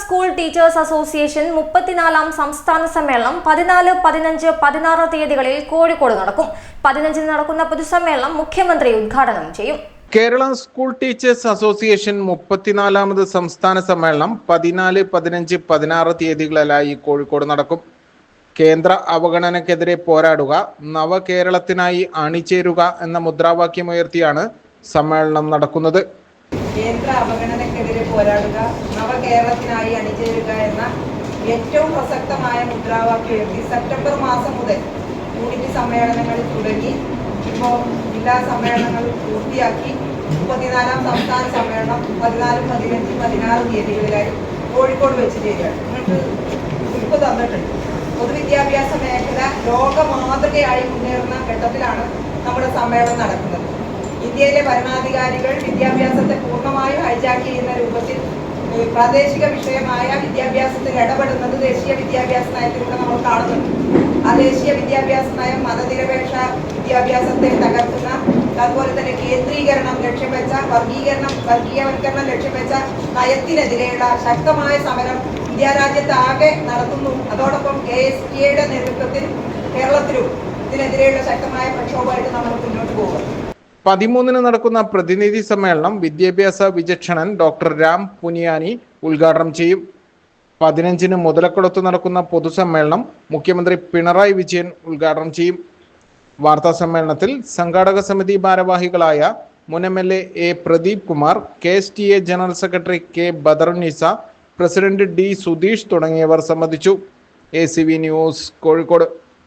School teachers association 34ാം സംസ്ഥാന സമ്മേളനം 14, 15, 16 തീയതികളിൽ കോഴിക്കോട് നടക്കും. 15-ന് നടക്കുന്ന പൊതുസമ്മേളനം മുഖ്യമന്ത്രി ഉദ്ഘാടനം ചെയ്യും. കേരള സ്കൂൾ ടീച്ചേഴ്സ് അസോസിയേഷൻ 34ാമത് സംസ്ഥാന സമ്മേളനം 14, 15, 16 തീയതികളിലായി കോഴിക്കോട് നടക്കും. കേന്ദ്ര അവഗണനയ്ക്കെതിരെ പോരാടുക, നവകേരളത്തിനായി അണിചേരുക എന്ന മുദ്രാവാക്യമുയർത്തിയാണ് സമ്മേളനം നടക്കുന്നത്. കേന്ദ്ര അവഗണനയ്ക്കെതിരെ പോരാടുക, നവകേരളത്തിനായി അണിചേരുക എന്ന ഏറ്റവും പ്രസക്തമായ മുദ്രാവാക്യം ഉയർത്തി സെപ്റ്റംബർ മാസം മുതൽ യൂണിറ്റ് സമ്മേളനങ്ങളിൽ തുടങ്ങി ഇപ്പോൾ ജില്ലാ സമ്മേളനങ്ങൾ പൂർത്തിയാക്കി 34ാം സംസ്ഥാന സമ്മേളനം 14, 15, 16 തീയതികളിലായി കോഴിക്കോട് വെച്ച് ചേരുകയാണ്. നിങ്ങൾക്ക് ഉറപ്പ് തന്നിട്ടുണ്ട്. പൊതുവിദ്യാഭ്യാസ മേഖല ലോക മാതൃകയായി മുന്നേറുന്ന ഘട്ടത്തിലാണ് നമ്മുടെ സമ്മേളനം നടക്കുന്നത്. ഇന്ത്യയിലെ ഭരണാധികാരികൾ വിദ്യാഭ്യാസത്തെ പൂർണ്ണമായും ഹൈജാക്ക് ചെയ്യുന്ന രൂപത്തിൽ പ്രാദേശിക വിഷയമായ വിദ്യാഭ്യാസത്തിൽ ഇടപെടുന്നത് ദേശീയ വിദ്യാഭ്യാസ നയത്തിലൂടെ നമ്മൾ കാണുന്നുണ്ട്. ആ ദേശീയ വിദ്യാഭ്യാസ നയം മതനിരപേക്ഷ വിദ്യാഭ്യാസത്തെ തകർക്കുന്ന, അതുപോലെ തന്നെ കേന്ദ്രീകരണം ലക്ഷ്യം വെച്ച, വർഗീയവൽക്കരണം ലക്ഷ്യം വെച്ച നയത്തിനെതിരെയുള്ള ശക്തമായ സമരം ഇന്ത്യ രാജ്യത്താകെ നടത്തുന്നു. അതോടൊപ്പം KSTAയുടെ നേതൃത്വത്തിൽ കേരളത്തിലും ഇതിനെതിരെയുള്ള ശക്തമായ പ്രക്ഷോഭമായിട്ട് നമ്മൾ മുന്നോട്ട് പോകും. 13-ന് നടക്കുന്ന പ്രതിനിധി സമ്മേളനം വിദ്യാഭ്യാസ വിചക്ഷണൻ ഡോക്ടർ രാം പുനിയാനി ഉദ്ഘാടനം ചെയ്യും. 15-ന് മുതലക്കുളത്ത് നടക്കുന്ന പൊതുസമ്മേളനം മുഖ്യമന്ത്രി പിണറായി വിജയൻ ഉദ്ഘാടനം ചെയ്യും. വാർത്താ സമ്മേളനത്തിൽ സംഘാടക സമിതി ഭാരവാഹികളായ മുൻ MLA A. Pradeep Kumar, KSTA general secretary K. Badarunnisa, president D. Sudheesh തുടങ്ങിയവർ സംബന്ധിച്ചു. ACV news, Kozhikode.